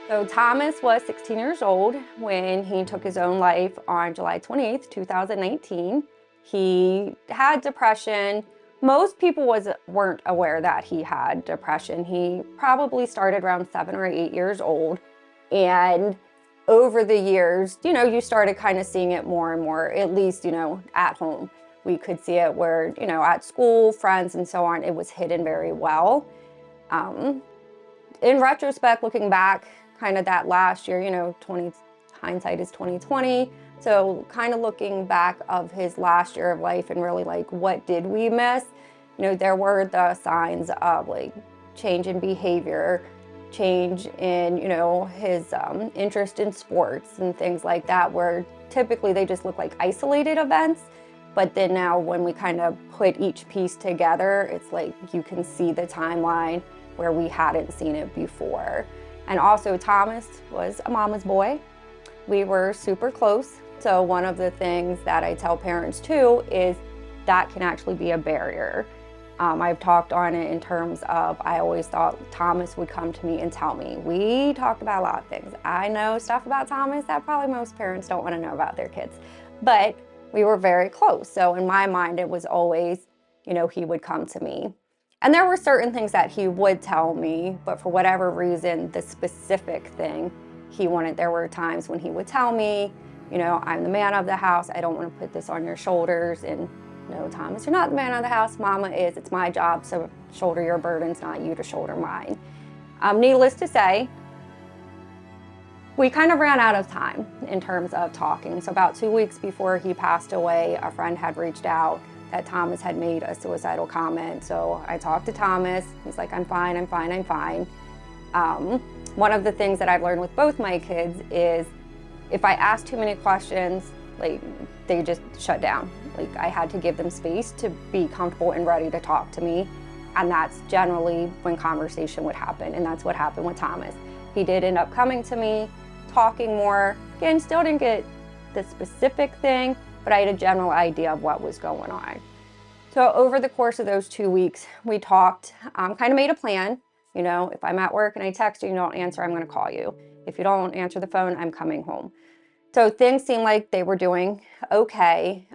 So Thomas was 16 years old when he took his own life on July 28th, 2019. He had depression. Most people weren't aware that he had depression. He probably started around 7 or 8 years old. And over the years, you started kind of seeing it more and more, at least, at home. We could see it where, at school, friends, and so on, it was hidden very well. Um, in retrospect, looking back, kind of that last year, 20 hindsight is 2020. So kind of looking back of his last year of life and really like, what did we miss? There were the signs of like change in behavior, change in, his interest in sports and things like that, where typically they just look like isolated events. But then now when we kind of put each piece together, it's like you can see the timeline where we hadn't seen it before. And also Thomas was a mama's boy. We were super close. So one of the things that I tell parents too is that can actually be a barrier. I've talked on it in terms of, I always thought Thomas would come to me and tell me. We talked about a lot of things. I know stuff about Thomas that probably most parents don't want to know about their kids, but we were very close. So in my mind, it was always, he would come to me. And there were certain things that he would tell me, but for whatever reason, the specific thing he wanted, there were times when he would tell me, I'm the man of the house. I don't want to put this on your shoulders. And no, Thomas, you're not the man of the house. Mama is. It's my job. So shoulder your burdens, not you to shoulder mine. Needless to say, we kind of ran out of time in terms of talking. So about 2 weeks before he passed away, a friend had reached out that Thomas had made a suicidal comment. So I talked to Thomas. He's like, I'm fine, I'm fine, I'm fine. One of the things that I've learned with both my kids is if I ask too many questions, like they just shut down. Like I had to give them space to be comfortable and ready to talk to me. And that's generally when conversation would happen. And that's what happened with Thomas. He did end up coming to me, talking more. Again, still didn't get the specific thing, but I had a general idea of what was going on. So over the course of those 2 weeks, we talked, kind of made a plan. If I'm at work and I text you and you don't answer, I'm going to call you. If you don't answer the phone, I'm coming home. So things seemed like they were doing okay.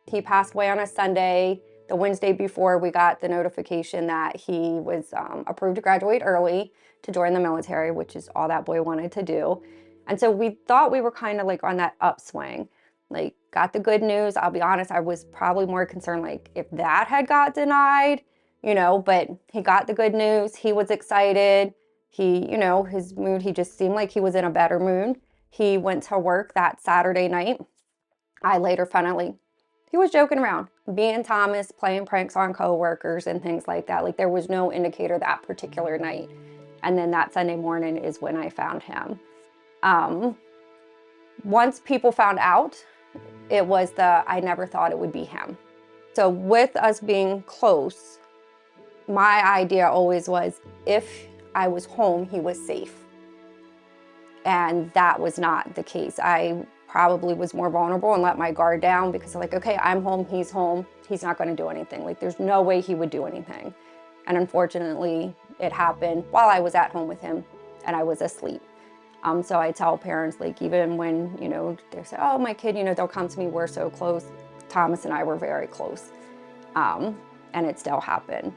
He passed away on a Sunday. The Wednesday before, we got the notification that he was approved to graduate early to join the military, which is all that boy wanted to do. And so we thought we were kind of like on that upswing. Like, got the good news. I'll be honest, I was probably more concerned like if that had got denied, but he got the good news. He was excited. He, his mood, he just seemed like he was in a better mood. He went to work that Saturday night. I later found out like he was joking around, being Thomas, playing pranks on coworkers and things like that. Like there was no indicator that particular night. And then that Sunday morning is when I found him. Once people found out, it was I never thought it would be him. So with us being close, my idea always was if I was home, he was safe. And that was not the case. I probably was more vulnerable and let my guard down because I'm like, okay, I'm home, he's not going to do anything. Like there's no way he would do anything. And unfortunately, it happened while I was at home with him and I was asleep. So I tell parents, like even when, they say, oh, my kid, they'll come to me, we're so close. Thomas and I were very close. And it still happened.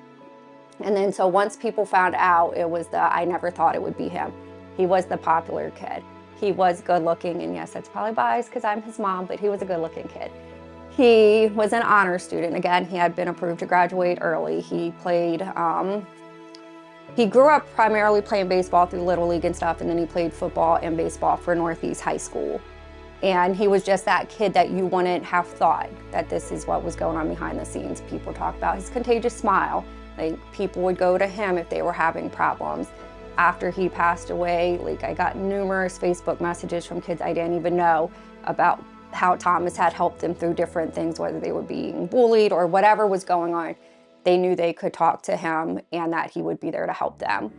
And then so once people found out, it was I never thought it would be him. He was the popular kid. He was good looking, and yes, that's probably biased because I'm his mom, but he was a good looking kid. He was an honor student. Again, he had been approved to graduate early. He played, he grew up primarily playing baseball through Little League and stuff, and then he played football and baseball for Northeast High School. And he was just that kid that you wouldn't have thought that this is what was going on behind the scenes. People talk about his contagious smile. Like people would go to him if they were having problems. After he passed away, like I got numerous Facebook messages from kids I didn't even know about how Thomas had helped them through different things, whether they were being bullied or whatever was going on. They knew they could talk to him and that he would be there to help them.